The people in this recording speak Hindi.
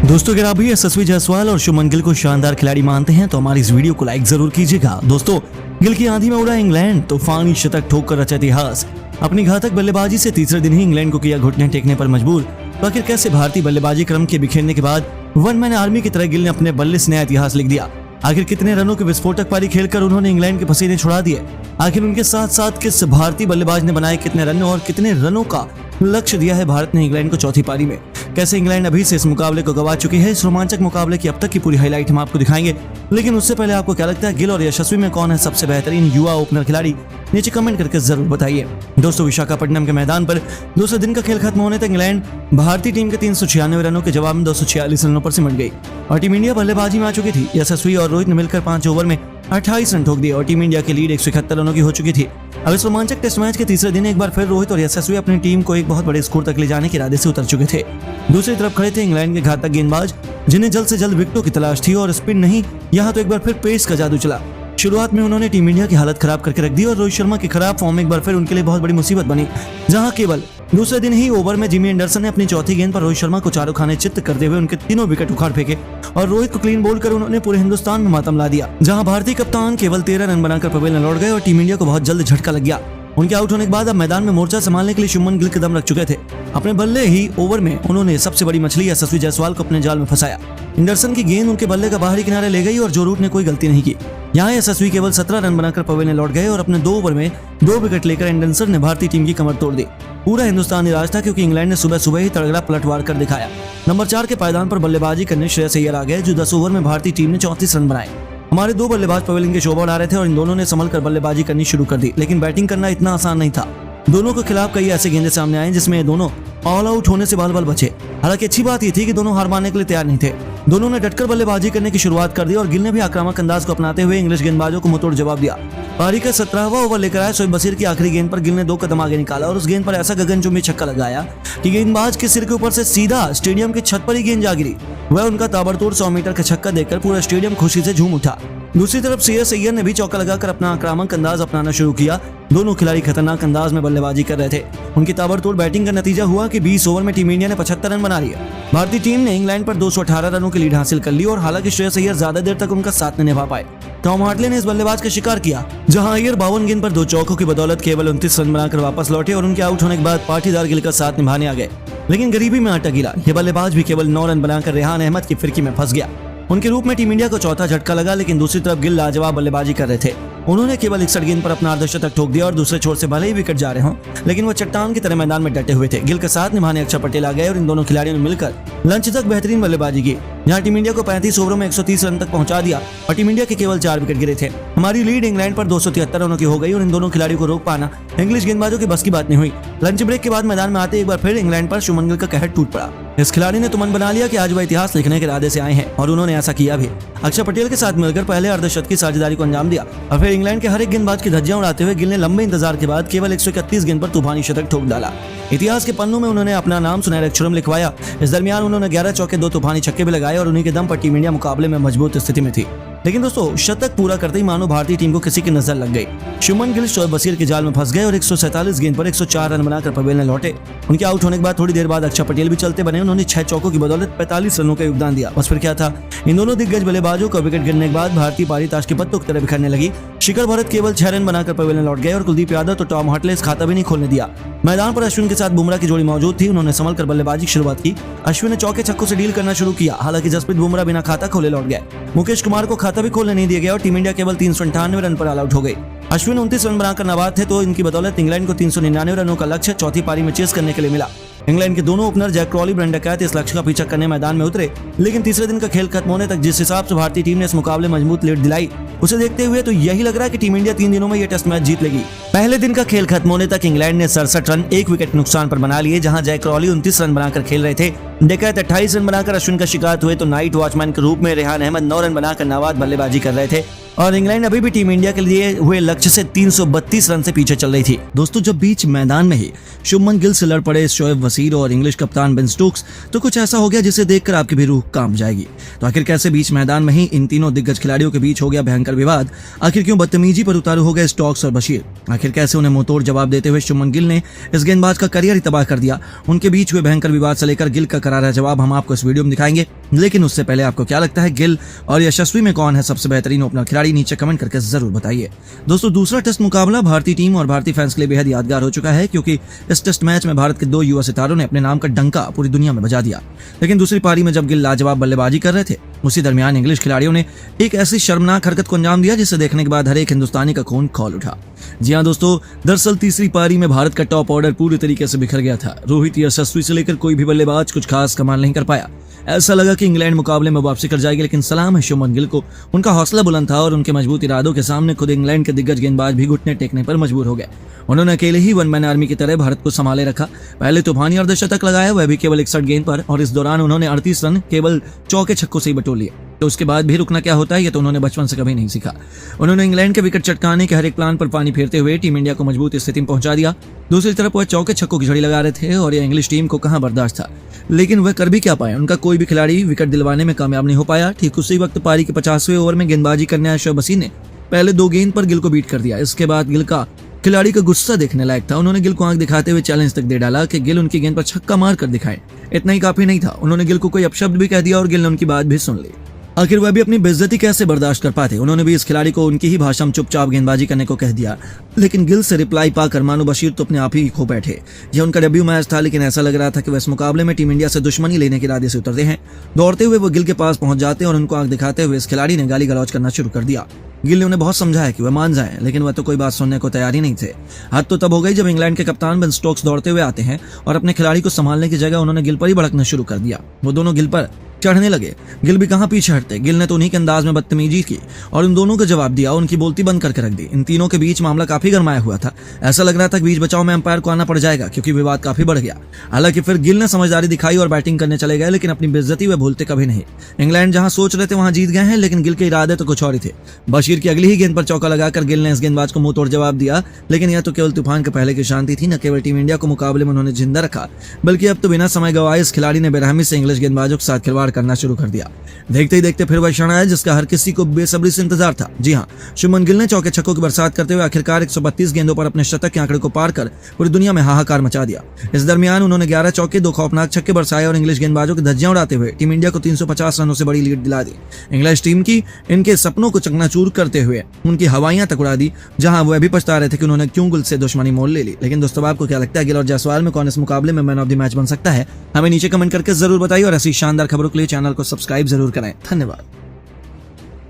दोस्तों अगर आप भी यशस्वी जायसवाल और शुभमन गिल को शानदार खिलाड़ी मानते हैं तो हमारी इस वीडियो को लाइक जरूर कीजिएगा। दोस्तों गिल की आंधी में उड़ा इंग्लैंड, तूफानी शतक ठोक कर रचा इतिहास। अपनी घातक बल्लेबाजी से तीसरे दिन ही इंग्लैंड को किया घुटने टेकने पर मजबूर। तो आखिर कैसे भारतीय बल्लेबाजी क्रम के बिखेरने के बाद वन मैन आर्मी की तरह गिल ने अपने बल्ले से नया इतिहास लिख दिया। आखिर कितने रनों के विस्फोटक पारी खेलकर उन्होंने इंग्लैंड के पसीने छुड़ा दिए। आखिर उनके साथ साथ किस भारतीय बल्लेबाज ने बनाए कितने रन और कितने रनों का लक्ष्य दिया है भारत ने इंग्लैंड को चौथी पारी में। कैसे इंग्लैंड अभी से इस मुकाबले को गंवा चुकी है, इस रोमांचक मुकाबले की अब तक की पूरी हाईलाइट हम आपको दिखाएंगे। लेकिन उससे पहले आपको क्या लगता है गिल और यशस्वी में कौन है सबसे बेहतरीन युवा ओपनर खिलाड़ी, नीचे कमेंट करके जरूर बताइए। दोस्तों विशाखापट्टनम के मैदान पर दूसरे दिन का खेल खत्म होने तक इंग्लैंड भारतीय टीम के 396 रनों के जवाब में 246 रनों पर सिमट गई और टीम इंडिया बल्लेबाजी में आ चुकी थी। यशस्वी और रोहित ने मिलकर 5 ओवर में 28 रन ठोक दिए और टीम इंडिया की लीड 171 रनों की हो चुकी थी। अब इस रोमांचक टेस्ट मैच के तीसरे दिन एक बार फिर रोहित और यशस्वी अपनी टीम को एक बहुत बड़े स्कोर तक ले जाने के इरादे से उतर चुके थे। दूसरी तरफ खड़े थे इंग्लैंड के घातक गेंदबाज, जिन्हें जल्द से जल्द विकेटों की तलाश थी और स्पिन नहीं, यहाँ तो एक बार फिर पेस का जादू चला। शुरुआत में उन्होंने टीम इंडिया की हालत खराब करके रख दी और रोहित शर्मा की खराब फॉर्म एक बार फिर उनके लिए बहुत बड़ी मुसीबत बनी। जहां केवल दूसरे दिन ही ओवर में जिमी एंडरसन ने अपनी चौथी गेंद पर रोहित शर्मा को चारों खाने चित्त करते हुए उनके तीनों विकेट उखाड़ फेंके और रोहित को क्लीन बोल्ड कर उन्होंने पूरे हिंदुस्तान में मातम ला दिया। जहां भारतीय कप्तान केवल 13 रन बनाकर पवेलियन लौट गए और टीम इंडिया को बहुत जल्द झटका लग गया। उनके आउट होने के बाद अब मैदान में मोर्चा संभालने के लिए शुभमन गिल कदम रख चुके थे। अपने बल्ले ही ओवर में उन्होंने सबसे बड़ी मछली यशस्वी जायसवाल को अपने जाल में फंसाया। एंडरसन की गेंद उनके बल्ले का बाहरी किनारे ले गई और जो रूट ने कोई गलती नहीं की। यहाँ यशस्वी केवल 17 रन बनाकर पवेलियन लौट गए और अपने 2 ओवर में 2 विकेट लेकर एंडरसन ने भारतीय टीम की कमर तोड़ दी। पूरा हिंदुस्तान निराश था क्योंकि इंग्लैंड ने सुबह सुबह ही तगड़ा पलटवार कर दिखाया। नंबर 4 के पायदान पर बल्लेबाजी करने श्रेयस अय्यर आ गए, जो 10 ओवर में भारतीय टीम ने 34 रन बनाए। हमारे 2 बल्लेबाज पवेलियन के शोबा उड़ा रहे थे और इन दोनों ने संभल कर बल्लेबाजी करनी शुरू कर दी। लेकिन बैटिंग करना इतना आसान नहीं था। दोनों के खिलाफ कई ऐसे गेंदें सामने आए जिसमें दोनों ऑल आउट होने से बाल बाल बचे। हालांकि अच्छी बात यह थी कि दोनों हार मानने के लिए तैयार नहीं थे। दोनों ने डटकर बल्लेबाजी करने की शुरुआत कर दी और गिल ने भी आक्रामक अंदाज को अपनाते हुए इंग्लिश गेंदबाजों को मुंहतोड़ जवाब दिया। पारी का 17वां ओवर लेकर आए शोएब बशीर की आखिरी गेंद पर गिल ने 2 कदम आगे निकाला और उस गेंद पर ऐसा गगनचुंबी छक्का लगाया कि गेंदबाज के सिर के ऊपर से सीधा स्टेडियम की छत पर ही गेंद जा गिरी। वह उनका ताबड़तोड़ 100 मीटर का छक्का देखकर पूरा स्टेडियम खुशी से झूम उठा। दूसरी तरफ श्रेयस अय्यर ने भी चौका लगाकर अपना आक्रामक अंदाज अपनाना शुरू किया। दोनों खिलाड़ी खतरनाक अंदाज में बल्लेबाजी कर रहे थे। उनकी ताबड़तोड़ बैटिंग का नतीजा हुआ कि 20 ओवर में टीम इंडिया ने 75 रन बना लिए। भारतीय टीम ने इंग्लैंड पर 218 रनों की लीड हासिल कर ली और हालांकि श्रेयस अय्यर ज्यादा देर तक उनका साथ नहीं निभा पाए। टॉम हार्टले ने इस बल्लेबाज का शिकार किया, जहां अय्यर 52 गेंद पर 2 चौकों की बदौलत केवल 29 रन बनाकर वापस लौटे और उनके आउट होने के बाद पाटीदार गिल का साथ निभाने आ गए। लेकिन गरीबी में आटा गिरा। ये बल्लेबाज भी केवल 9 रन बनाकर रेहान अहमद की फिरकी में फंस गया। उनके रूप में टीम इंडिया को चौथा झटका लगा। लेकिन दूसरी तरफ गिल लाजवाब बल्लेबाजी कर रहे थे। उन्होंने केवल 61 गेंद पर अपना अर्धशतक ठोक दिया और दूसरे छोर से भले ही विकेट जा रहे हों, लेकिन वो चट्टान की तरह मैदान में डटे हुए थे। गिल के साथ निभाने अक्षर पटेल आ गए और इन दोनों खिलाड़ियों ने मिलकर लंच तक बेहतरीन बल्लेबाजी की, जहां टीम इंडिया को 35 ओवरों में 130 रन तक पहुंचा दिया और टीम इंडिया के केवल 4 विकेट गिरे थे। हमारी लीड इंग्लैंड पर 273 रनों की हो गई और इन दोनों खिलाड़ियों को रोक पाना इंग्लिश गेंदबाजों की बस की बात नहीं हुई। लंच ब्रेक के बाद मैदान में आते एक बार फिर इंग्लैंड पर शुभमन गिल का कहर टूट पड़ा। इस खिलाड़ी ने तो मन बना लिया कि आज वह इतिहास लिखने के इरादे से आए हैं और उन्होंने ऐसा किया भी। अक्षर पटेल के साथ मिलकर पहले अर्धशतक की साझेदारी को अंजाम दिया और फिर इंग्लैंड के हर एक गेंदबाज की धज्जियां उड़ाते हुए गिल ने लंबे इंतजार के बाद केवल 131 गेंद पर तूफानी शतक ठोक डाला। इतिहास के पन्नों में उन्होंने अपना नाम सुनहरे अक्षरों में लिखवाया। इस दरमियान उन्होंने 11 चौके 2 तूफानी छक्के भी लगाए और उन्हीं के दम पर टीम इंडिया मुकाबले में मजबूत स्थिति में थी। लेकिन दोस्तों शतक पूरा करते ही मानो भारतीय टीम को किसी की नजर लग गई। शुभमन गिल शोएब बशीर के जाल में फंस गए और 147 गेंद पर 104 रन बनाकर पवेलियन लौटे। उनके आउट होने के बाद थोड़ी देर बाद अक्षर पटेल भी चलते बने। उन्होंने 6 चौकों की बदौलत 45 रनों का योगदान दिया। बस फिर क्या था, इन दोनों दिग्गज बल्लेबाजों का विकेट गिरने के बाद भारतीय पारी ताश के पत्तों की तरह बिखरने लगी। शिखर भरत केवल 6 रन बनाकर पवेलियन लौट गए और कुलदीप यादव तो टॉम हार्टले इस खाता भी नहीं खोलने दिया। मैदान पर अश्विन के साथ बुमराह की जोड़ी मौजूद थी। उन्होंने संभल कर बल्लेबाजी की शुरुआत की। अश्विन ने चौके छक्कों से डील करना शुरू किया। हालांकि जसप्रीत बुमराह बिना खाता खोले लौट गए। मुकेश कुमार को खाता भी खोलने नहीं दिया गया और टीम इंडिया केवल 398 रन पर ऑल आउट हो गई। अश्विन 29 रन बनाकर नाबाद थे, तो इनकी बदौलत इंग्लैंड को 399 रनों का लक्ष्य चौथी पारी में चेस करने के लिए मिला। इंग्लैंड के दोनों ओपनर जैक क्रॉली, ब्रेंडन डकैत इस लक्ष्य का पीछा करने मैदान में उतरे। लेकिन तीसरे दिन का खेल खत्म होने तक जिस हिसाब से भारतीय टीम ने इस मुकाबले मजबूत लीड दिलाई, उसे देखते हुए तो यही लग रहा है कि टीम इंडिया 3 दिनों में यह टेस्ट मैच जीत लेगी। पहले दिन का खेल खत्म होने तक इंग्लैंड ने 67 रन 1 विकेट नुकसान पर बना लिए, जहां जैक क्रॉली 29 रन बनाकर खेल रहे थे। डकैत 28 रन बनाकर अश्विन का शिकार हुए, तो नाइट वॉचमैन के रूप में रेहान अहमद 9 रन बनाकर नाबाद बल्लेबाजी कर रहे थे और इंग्लैंड अभी भी टीम इंडिया के लिए हुए लक्ष्य से 332 रन से पीछे चल रही थी। दोस्तों जब बीच मैदान में ही शुभमन गिल से लड़ पड़े शोएब बशीर और इंग्लिश कप्तान बेन स्टोक्स, तो कुछ ऐसा हो गया जिसे देखकर आपकी भी रूह कांप जाएगी। तो आखिर कैसे बीच मैदान में ही इन तीनों दिग्गज खिलाड़ियों के बीच हो गया भयंकर विवाद? आखिर क्यों बदतमीजी पर उतारू हो गए स्टोक्स और बशीर? आखिर कैसे उन्हें मुंहतोड़ जवाब देते हुए शुभमन गिल ने इस गेंदबाज का करियर ही तबाह कर दिया? उनके बीच हुए भयंकर विवाद से लेकर गिल का करारा जवाब हम आपको इस वीडियो में दिखाएंगे, लेकिन उससे पहले आपको क्या लगता है गिल और यशस्वी में कौन है सबसे बेहतरीन ओपनर खिलाड़ी, नीचे कमेंट करके जरूर बताइए। दोस्तों दूसरा टेस्ट मुकाबला भारतीय टीम और भारतीय फैंस के लिए बेहद यादगार हो चुका है, क्योंकि इस टेस्ट मैच में भारत के 2 युवा सितारों ने अपने नाम का डंका पूरी दुनिया में बजा दिया। लेकिन दूसरी पारी में जब गिल लाजवाब बल्लेबाजी कर रहे थे, उसी दरमियान इंग्लिश खिलाड़ियों ने एक ऐसी शर्मनाक हरकत को अंजाम दिया जिसे देखने के बाद हर एक हिंदुस्तानी का खून खौल उठा। जी हां दोस्तों, दरअसल तीसरी पारी में भारत का टॉप ऑर्डर पूरी तरीके से बिखर गया था। रोहित, यशस्वी से लेकर कोई भी बल्लेबाज कुछ खास कमाल नहीं कर पाया। ऐसा लगा कि इंग्लैंड मुकाबले में वापसी कर जाएगी, लेकिन सलाम है शुभमन गिल को। उनका हौसला बुलंद था और उनके मजबूत इरादों के सामने खुद इंग्लैंड के दिग्गज गेंदबाज भी घुटने टेकने पर मजबूर हो गए। उन्होंने अकेले ही वन मैन आर्मी की तरह भारत को संभाले रखा। पहले तूफानी अर्धशतक लगाया, वह भी केवल 61 गेंद पर, और इस दौरान उन्होंने 38 रन केवल चौके छक्कों से ही बटोर लिए। तो उसके बाद भी रुकना क्या होता है ये तो उन्होंने बचपन से कभी नहीं सीखा। उन्होंने इंग्लैंड के विकेट चटकाने के हर एक प्लान पर पानी फेरते हुए टीम इंडिया को मजबूत स्थिति में पहुंचा दिया। दूसरी तरफ वह चौके छक्कों की झड़ी लगा रहे थे और यह इंग्लिश टीम को कहां बर्दाश्त था, लेकिन वह कर भी क्या पाए। उनका कोई भी खिलाड़ी विकेट दिलवाने में कामयाब नहीं हो पाया। ठीक उसी वक्त पारी के 50वें ओवर में गेंदबाजी करने आए शोएब हसीन ने पहले 2 गेंद पर गिल को बीट कर दिया। इसके बाद गिल का खिलाड़ी का गुस्सा देखने लायक था। उन्होंने गिल को आंख दिखाते हुए चैलेंज तक दे डाला कि गिल उनकी गेंद पर छक्का मार कर दिखाएं। इतना ही काफी नहीं था, उन्होंने गिल को कोई अपशब्द भी कह दिया और गिल ने उनकी बात भी सुन ली। आखिर वह भी अपनी बेइज्जती कैसे बर्दाश्त कर पाते। उन्होंने भी इस खिलाड़ी को उनकी ही भाषा में चुपचाप गेंदबाजी करने को कह दिया, लेकिन गिल से रिप्लाई पाकर मानो बशीर तो अपने आप ही खो बैठे। यह उनका डेब्यू मैच था, लेकिन ऐसा लग रहा था कि वह इस मुकाबले में टीम इंडिया से दुश्मनी लेने के इरादे से उतरते हैं। दौड़ते हुए वो गिल के पास पहुंच जाते और उनको आंख दिखाते हुए इस खिलाड़ी ने गाली गलौज करना शुरू कर दिया। गिल ने उन्हें बहुत समझाया कि वह मान जाएं, लेकिन वह तो कोई बात सुनने को तैयार ही नहीं थे। हद तो तब हो गई जब इंग्लैंड के कप्तान बेन स्टोक्स दौड़ते हुए आते हैं और अपने खिलाड़ी को संभालने की जगह उन्होंने गिल पर ही भड़कना शुरू कर दिया। वो दोनों गिल पर चढ़ने लगे। गिल भी कहां पीछे हटते। गिल ने तो उन्हीं के अंदाज में बदतमीजी की और इन दोनों का जवाब दिया, उनकी बोलती बंद करके रख दी। इन तीनों के बीच मामला काफी गरमाया हुआ था। ऐसा लग रहा था कि बीच बचाव में अंपायर को आना पड़ जाएगा, क्योंकि विवाद काफी बढ़ गया। हालांकि फिर गिल ने समझदारी दिखाई और बैटिंग करने चले गए, लेकिन अपनी बेइज्जती वे भूलते कभी नहीं। इंग्लैंड जहां सोच रहे थे वहां जीत गए हैं, लेकिन गिल के इरादे तो कुछ और ही थे। बशीर की अगली ही गेंद पर चौका लगाकर गिल ने इस गेंदबाज को मुंह तोड़ जवाब दिया, लेकिन यह तो केवल तूफान के पहले की शांति थी। न केवल टीम इंडिया को मुकाबले में उन्होंने जिंदा रखा, बल्कि अब तो बिना समय गवाए इस खिलाड़ी ने बेरहमी से इंग्लिश गेंदबाजों के साथ खिलवाड़ करना शुरू कर दिया। देखते ही देखते फिर वह क्षण आया जिसका हर किसी को बेसब्री से इंतजार था। जी हां, शुभमन गिल ने चौके छक्कों की बरसात करते हुए आखिरकार 132 गेंदों पर अपने शतक के आंकड़े को पार कर पूरी दुनिया में हाहाकार मचा दिया। इस दरमियान उन्होंने 11 चौके 2 खौफनाक छक्के बरसाए और इंग्लिश गेंदबाजों की धज्जियां उड़ाते हुए टीम इंडिया को 350 रनों से बड़ी लीड दिला दी। इंग्लिश टीम की इनके सपनों को चकनाचूर करते हुए उनकी हवाइयां तक उड़ा दी, जहां वह भी पछता रहे थे कि उन्होंने क्यों गिल से दुश्मनी मोल ले ली। लेकिन दोस्तों, आपको क्या लगता है गिल और जायसवाल में कौन इस मुकाबले में मैन ऑफ द मैच बन सकता है? हमें नीचे कमेंट करके जरूर बताइए और ऐसी शानदार खबरों के लिए चैनल को सब्सक्राइब जरूर करें। धन्यवाद।